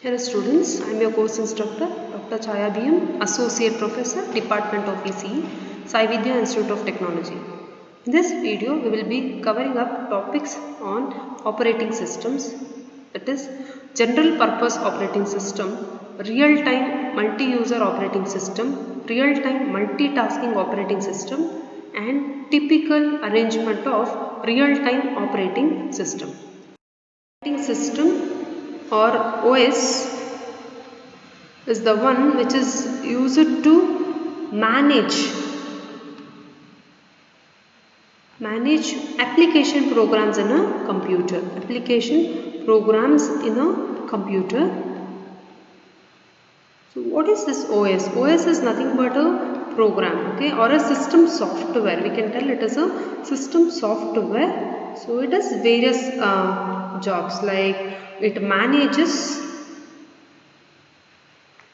Hello students, I am your course instructor Dr. Chaya BM, Associate Professor, Department of ECE, Sai Vidya Institute of Technology. In this video, we will be covering up topics on operating systems, that is general purpose operating system, real-time multi-user operating system, real-time multitasking operating system and typical arrangement of real-time operating system. Operating system or OS is the one which is used to manage application programs in a computer. So what is this OS? OS is nothing but a program, okay, or a system software. We can tell it is a system software. So it has various jobs, like it manages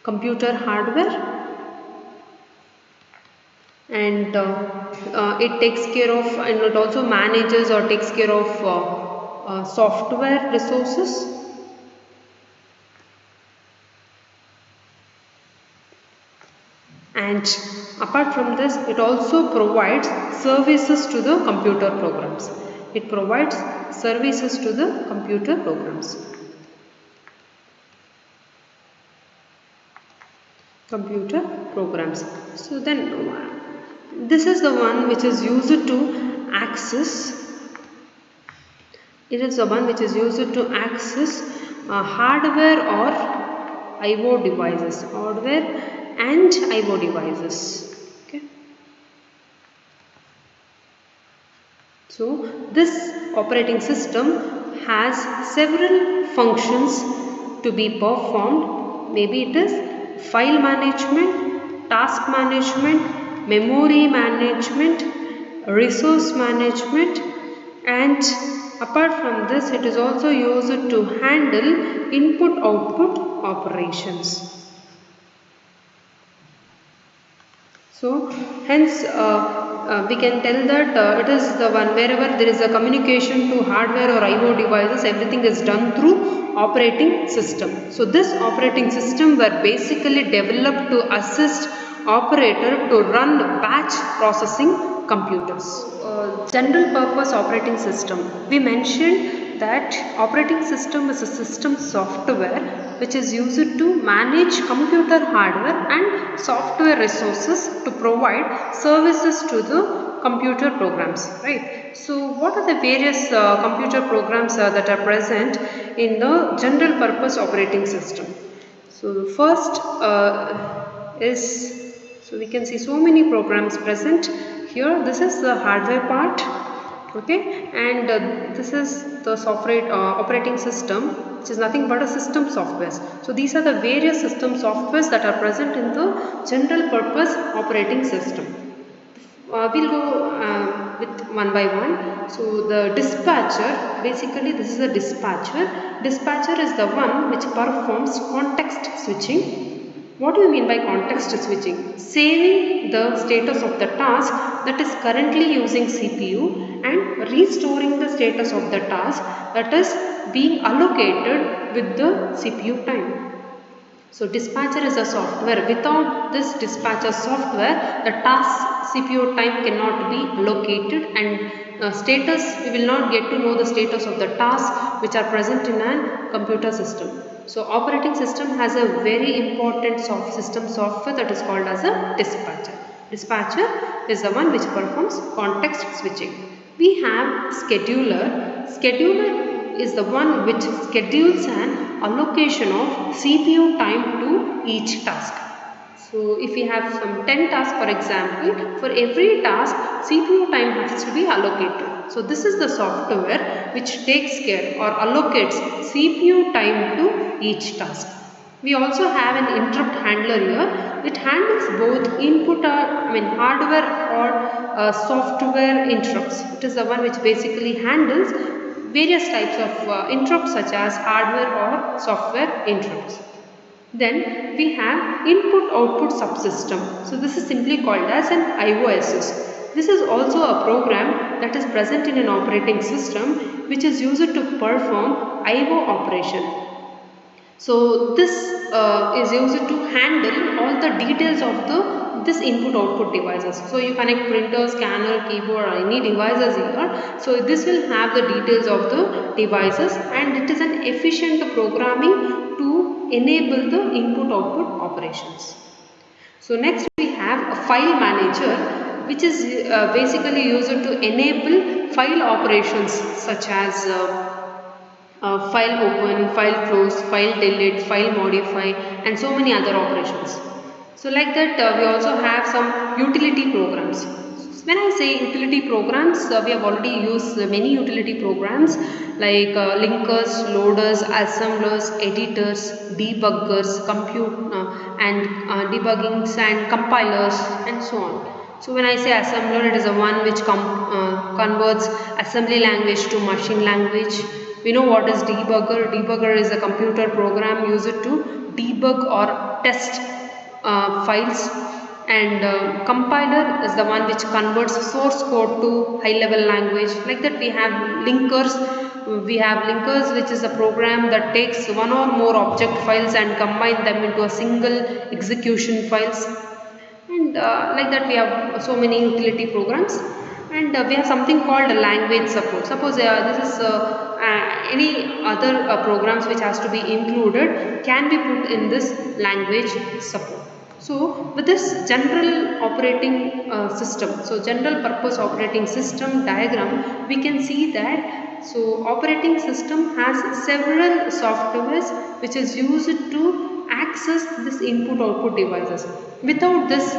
computer hardware, and it takes care of, and it also manages or takes care of software resources, and apart from this it also provides services to the computer programs. Computer programs. So then this is the one which is used to access hardware or IO devices, okay. So this operating system has several functions to be performed. Maybe it is file management, task management, memory management, resource management, and apart from this it is also used to handle input-output operations. So hence we can tell that it is the one wherever there is a communication to hardware or IO devices, everything is done through operating system. So this operating system were basically developed to assist operator to run batch processing computers. General purpose operating system. We mentioned that operating system is a system software which is used to manage computer hardware and software resources to provide services to the computer programs, right? So what are the various computer programs that are present in the general purpose operating system? So the first so we can see so many programs present here. This is the hardware part, okay, and this is the software operating system, which is nothing but a system software. So these are the various system softwares that are present in the general purpose operating system. We'll go with one by one. So the dispatcher, basically this is a dispatcher. Dispatcher is the one which performs context switching. What do you mean by context switching? Saving the status of the task that is currently using CPU and restoring the status of the task that is being allocated with the CPU time. So dispatcher is a software. Without this dispatcher software, the task CPU time cannot be allocated, and we will not get to know the status of the tasks which are present in a computer system. So operating system has a very important system software that is called as a dispatcher. Dispatcher is the one which performs context switching. We have scheduler. Scheduler is the one which schedules an allocation of CPU time to each task. So if we have some 10 tasks, for example, for every task CPU time has to be allocated. So this is the software which takes care or allocates CPU time to each task. We also have an interrupt handler here. It handles both hardware or software interrupts. It is the one which basically handles various types of interrupts such as hardware or software interrupts. Then we have input-output subsystem. So this is simply called as an IOSS. This is also a program that is present in an operating system which is used to perform IO operation. So this is used to handle all the details of the this input output devices. So you connect printer, scanner, keyboard or any devices here. So this will have the details of the devices, and it is an efficient programming to enable the input output operations. So next we have a file manager, which is basically used to enable file operations such as file open, file close, file delete, file modify, and so many other operations. So like that we also have some utility programs. When I say utility programs, we have already used many utility programs like linkers, loaders, assemblers, editors, debuggers, compute and debuggings and compilers and so on. So when I say assembler, it is the one which converts assembly language to machine language. We know what is debugger. Debugger is a computer program used to debug or test files, and compiler is the one which converts source code to high level language. Like that we have linkers. We have linkers, which is a program that takes one or more object files and combine them into a single execution files. And like that we have so many utility programs. And we have something called language support. Suppose this is any other programs which has to be included can be put in this language support. So with this general operating system, so general purpose operating system diagram, we can see that so operating system has several softwares which is used to access this input output devices. Without this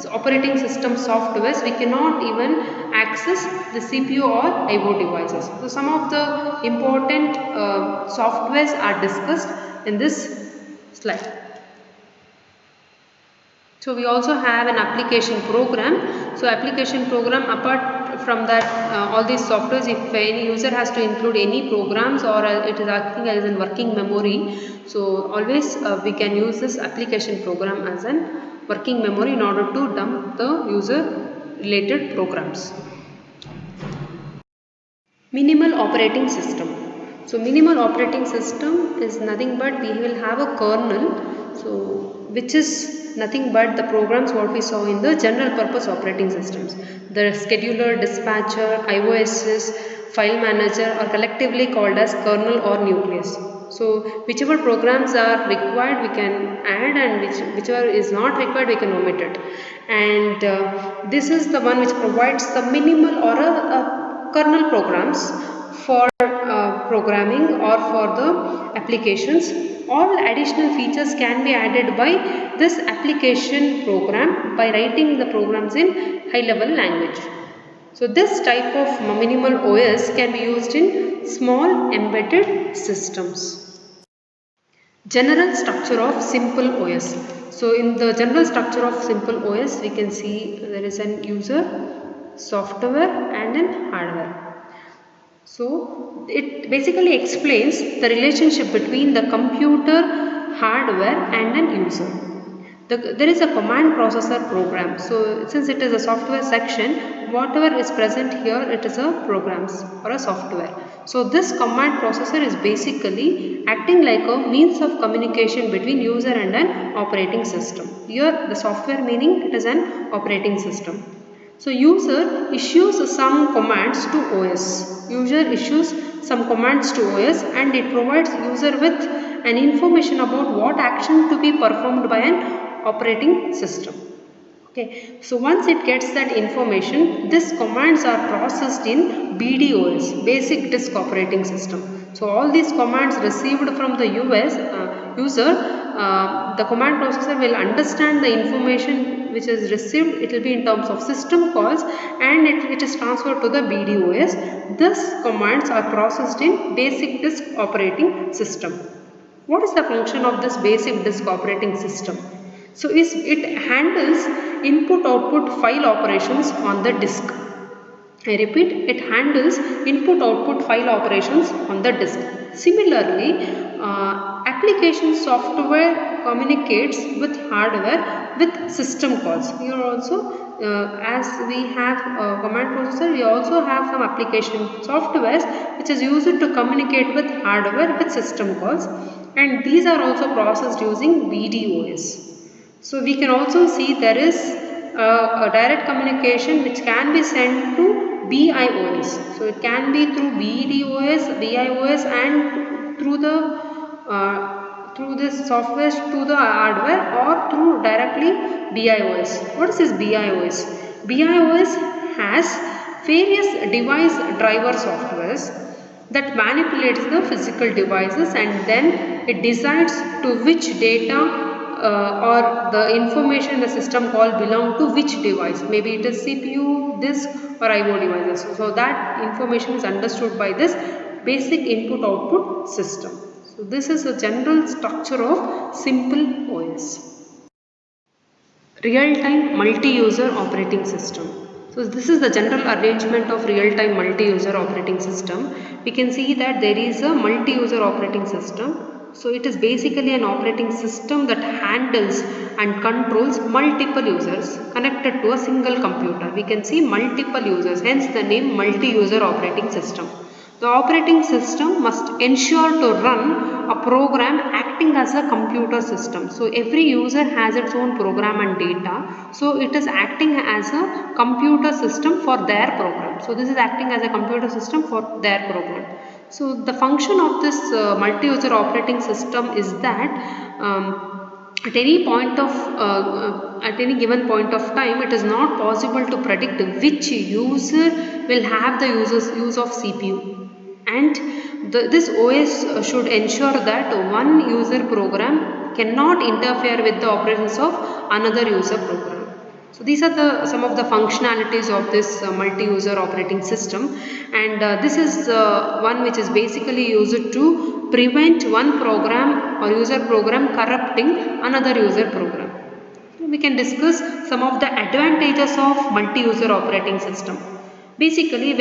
operating system softwares, we cannot even access the CPU or IO devices. So some of the important softwares are discussed in this slide. So we also have an application program. So application program, apart from that all these softwares, if any user has to include any programs or it is acting as a working memory, so always we can use this application program as an working memory in order to dump the user related programs. Minimal operating system. So minimal operating system is nothing but we will have a kernel, so which is nothing but the programs what we saw in the general purpose operating systems. The scheduler, dispatcher, IOSs, file manager are collectively called as kernel or nucleus. So whichever programs are required we can add, and whichever is not required we can omit it. And this is the one which provides the minimal or a kernel programs for programming or for the applications. All additional features can be added by this application program by writing the programs in high level language. So this type of minimal OS can be used in small embedded systems. General structure of simple OS. So in the general structure of simple OS, we can see there is an user, software and an hardware. So it basically explains the relationship between the computer, hardware and an user. There is a command processor program. So since it is a software section, whatever is present here, it is a programs or a software. So this command processor is basically acting like a means of communication between user and an operating system. Here the software meaning it is an operating system. So user issues some commands to OS. User issues some commands to OS and it provides user with an information about what action to be performed by an operating system. Okay, so once it gets that information, these commands are processed in BDOS, Basic Disk Operating System. So all these commands received from the user, the command processor will understand the information which is received. It will be in terms of system calls and it is transferred to the BDOS. These commands are processed in Basic Disk Operating System. What is the function of this Basic Disk Operating System? So it handles input output file operations on the disk. I repeat, it handles input output file operations on the disk. Similarly, application software communicates with hardware with system calls. Here also as we have a command processor, we also have some application softwares which is used to communicate with hardware with system calls. and these are also processed using BDOS. So we can also see there is a direct communication which can be sent to BIOS. So it can be through BDOS, BIOS, and through this software to the hardware, or through directly BIOS. What is this BIOS? BIOS has various device driver softwares that manipulates the physical devices, and then it decides to which data or the information in the system call belong to which device. Maybe it is CPU, disk, or IO devices. So that information is understood by this basic input output system. So this is a general structure of simple OS. Real-time multi-user operating system. So this is the general arrangement of real-time multi-user operating system. We can see that there is a multi-user operating system. So it is basically an operating system that handles and controls multiple users connected to a single computer. We can see multiple users, hence the name multi-user operating system. The operating system must ensure to run a program acting as a computer system. So every user has its own program and data. So it is acting as a computer system for their program. So this is acting as a computer system for their program. So the function of this multi-user operating system is that at any point of at any given point of time, it is not possible to predict which user will have the use of CPU, and this OS should ensure that one user program cannot interfere with the operations of another user program. So these are some of the functionalities of this multi-user operating system, and this is one which is basically used to prevent one program or user program corrupting another user program. We can discuss some of the advantages of multi-user operating system. Basically,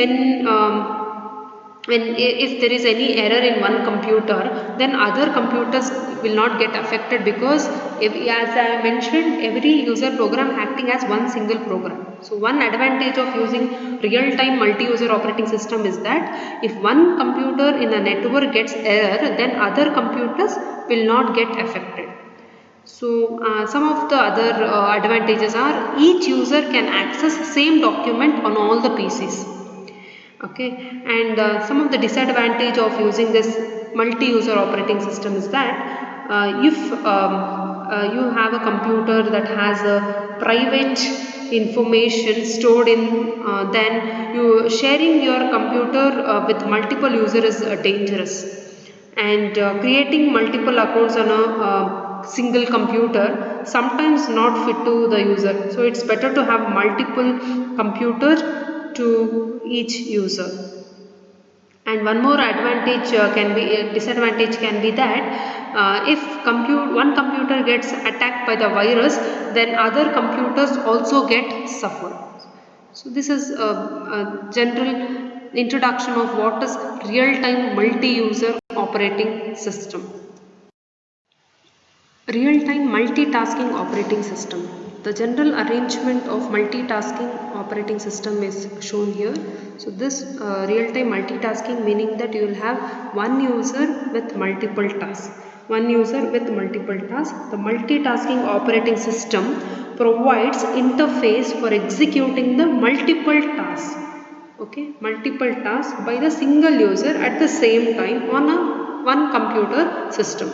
if there is any error in one computer, then other computers will not get affected, because as I mentioned, every user program acting as one single program. So one advantage of using real-time multi-user operating system is that if one computer in a network gets error, then other computers will not get affected. So some of the other advantages are each user can access same document on all the PCs. Okay, and some of the disadvantage of using this multi-user operating system is that if you have a computer that has a private information stored in, then you sharing your computer with multiple users is dangerous, and creating multiple accounts on a single computer sometimes not fit to the user. So it's better to have multiple computers to each user. And one more advantage disadvantage can be that if one computer gets attacked by the virus, then other computers also get suffered. So this is a general introduction of what is real-time multi-user operating system. Real-time multitasking operating system. The general arrangement of multitasking operating system is shown here. So this real-time multitasking, meaning that you will have one user with multiple tasks. One user with multiple tasks. The multitasking operating system provides interface for executing the multiple tasks. Okay, multiple tasks by the single user at the same time on one computer system.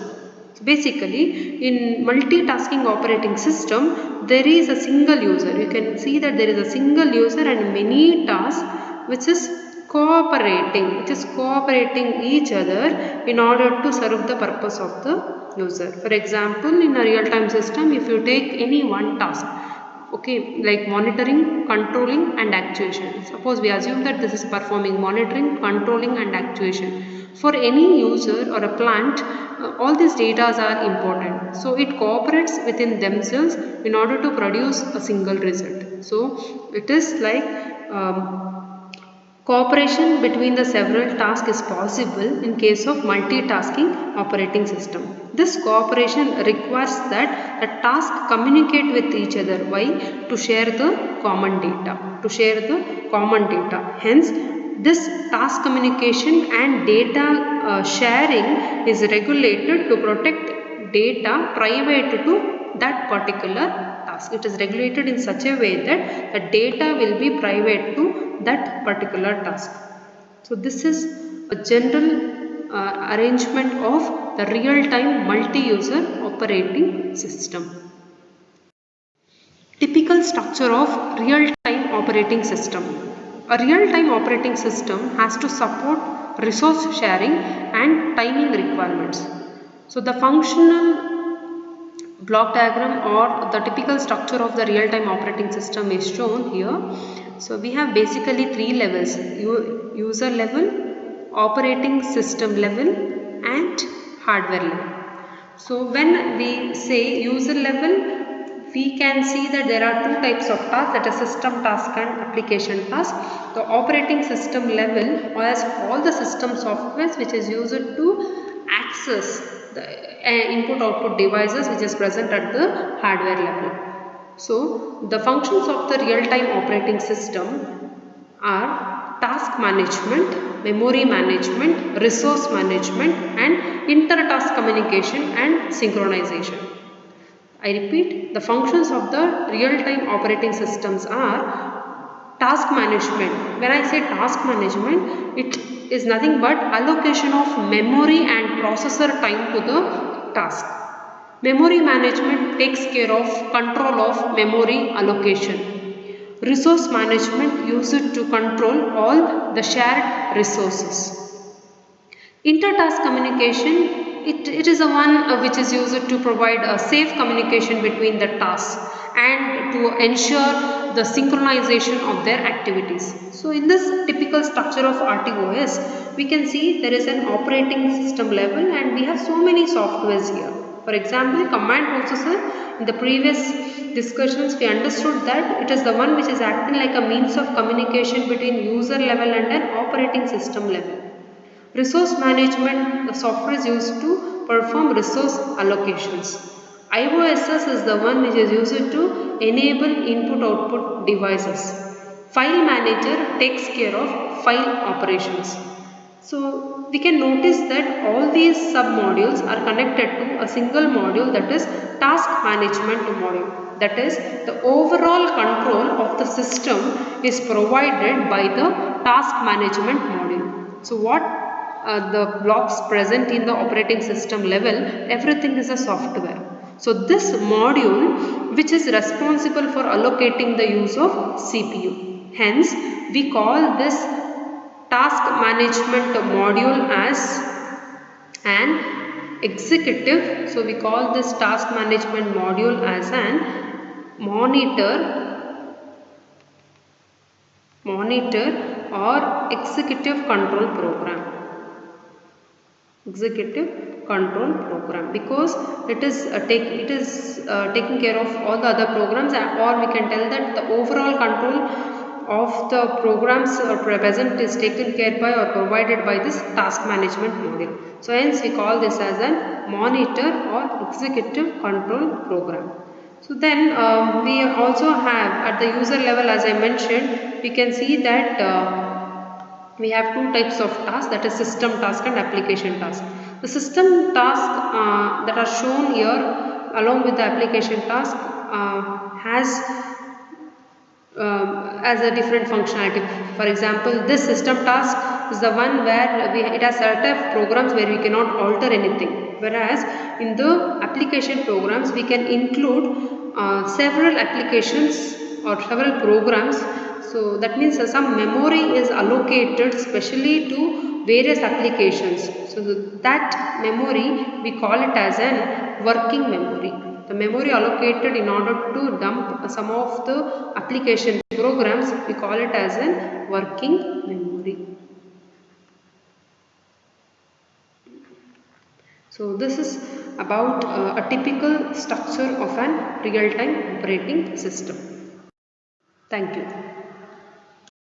So basically, in multitasking operating system, there is a single user. You can see that there is a single user and many tasks which is cooperating each other in order to serve the purpose of the user. For example, in a real-time system, if you take any one task, okay, like monitoring, controlling and actuation. Suppose we assume that this is performing monitoring, controlling and actuation. For any user or a plant, all these data are important. So it cooperates within themselves in order to produce a single result. So it is like cooperation between the several tasks is possible in case of multitasking operating system. This cooperation requires that the task communicate with each other. Why? To share the common data. Hence, this task communication and data sharing is regulated to protect data private to that particular task. It is regulated in such a way that the data will be private to that particular task. So this is a general arrangement of the real-time multi-user operating system. Typical structure of real-time operating system. A real-time operating system has to support resource sharing and timing requirements. So the functional block diagram or the typical structure of the real-time operating system is shown here. So we have basically three levels: user level, operating system level and hardware level. So when we say user level, we can see that there are two types of tasks, that is system task and application task. The operating system level has all the system softwares which is used to access the input output devices which is present at the hardware level. So the functions of the real-time operating system are task management, memory management, resource management and inter-task communication and synchronization. I repeat, the functions of the real-time operating systems are task management. When I say task management, it is nothing but allocation of memory and processor time to the task. Memory management takes care of control of memory allocation. Resource management uses to control all the shared resources. Inter-task communication, it is the one which is used to provide a safe communication between the tasks and to ensure the synchronization of their activities. So in this typical structure of RTOS, we can see there is an operating system level and we have so many softwares here. For example, command processor, in the previous discussions we understood that it is the one which is acting like a means of communication between user level and an operating system level. Resource management, the software is used to perform resource allocations. IOSS is the one which is used to enable input-output devices. File manager takes care of file operations. So we can notice that all these sub-modules are connected to a single module, that is task management module. That is, the overall control of the system is provided by the task management module. So what the blocks present in the operating system level, everything is a software. So this module which is responsible for allocating the use of CPU. Hence we call this task management module as an executive. So we call this task management module as an monitor or executive control program. Executive control program, because it is taking care of all the other programs, or we can tell that the overall control of the programs present is taken care by or provided by this task management module. So hence we call this as a monitor or executive control program. So then we also have at the user level, as I mentioned, we can see that we have two types of tasks, that is system task and application task. The system task that are shown here along with the application task has a different functionality. For example, this system task is the one where it has set of programs where we cannot alter anything, whereas in the application programs we can include several applications or several programs. So that means some memory is allocated specially to various applications. So that memory we call it as an working memory. The memory allocated in order to dump some of the application programs, we call it as an working memory. So this is about a typical structure of an real-time operating system. Thank you.